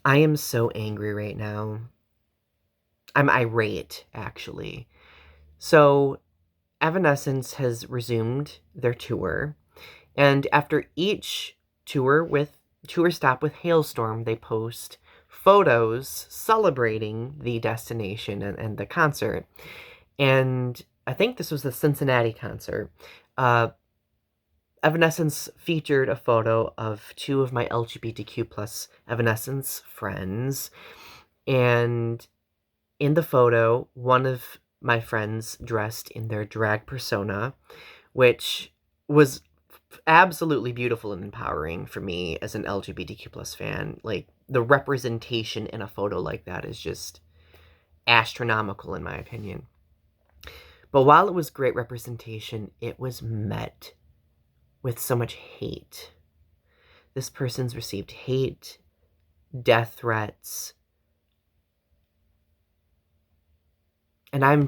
I am so angry right now. I'm irate, actually. So, Evanescence has resumed their tour, and after each tour stop with Hailstorm, they post photos celebrating the destination and the concert. And I think this was the Cincinnati concert. Uh, Evanescence featured a photo of two of my LGBTQ plus Evanescence friends, and in the photo, one of my friends dressed in their drag persona, which was absolutely beautiful and empowering for me as an LGBTQ plus fan. Like, the representation in a photo like that is just astronomical, in my opinion. But while it was great representation, it was met with so much hate. This person's received hate, death threats, and I am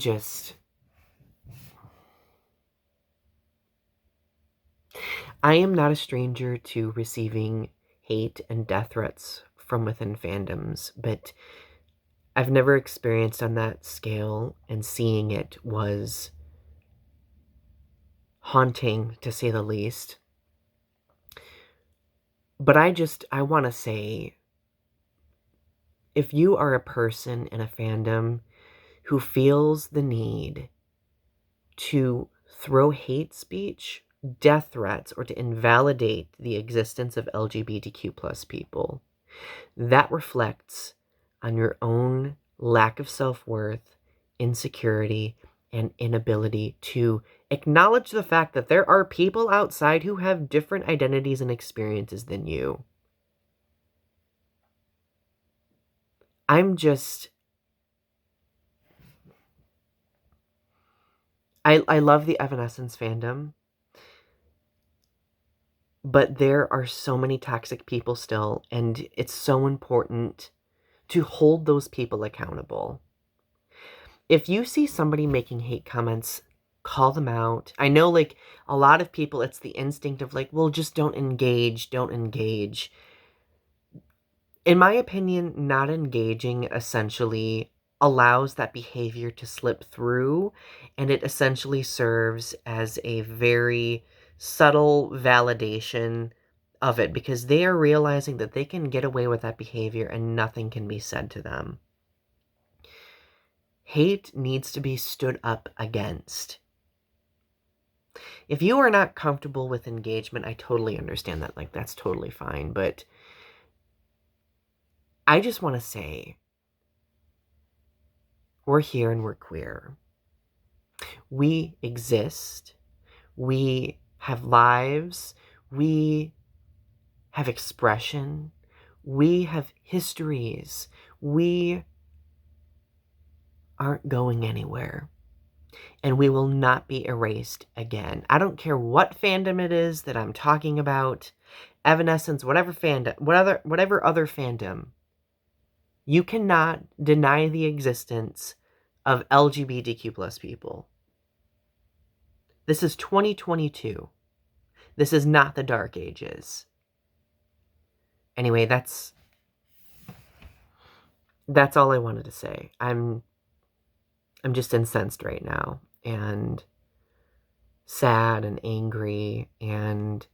not a stranger to receiving hate and death threats from within fandoms, but I've never experienced on that scale, and seeing it was haunting, to say the least. But I want to say, if you are a person in a fandom who feels the need to throw hate speech, death threats, or to invalidate the existence of LGBTQ plus people, that reflects on your own lack of self-worth, insecurity, and inability to acknowledge the fact that there are people outside who have different identities and experiences than you. I love the Evanescence fandom, but there are so many toxic people still, and it's so important to hold those people accountable. If you see somebody making hate comments, call them out. I know, like, a lot of people, it's the instinct of, like, well, just don't engage. In my opinion, not engaging essentially allows that behavior to slip through, and it essentially serves as a very subtle validation of it, because they are realizing that they can get away with that behavior and nothing can be said to them. Hate needs to be stood up against. If you are not comfortable with engagement, I totally understand that. Like, that's totally fine. But I just want to say, we're here and we're queer. We exist. We have lives. We have expression. We have histories. We aren't going anywhere. And we will not be erased again. I don't care what fandom it is that I'm talking about. Evanescence, whatever fandom, whatever other fandom. You cannot deny the existence of LGBTQ plus people. This is 2022. This is not the Dark Ages. Anyway, that's all I wanted to say. I'm just incensed right now, and sad and angry, and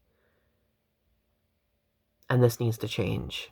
this needs to change.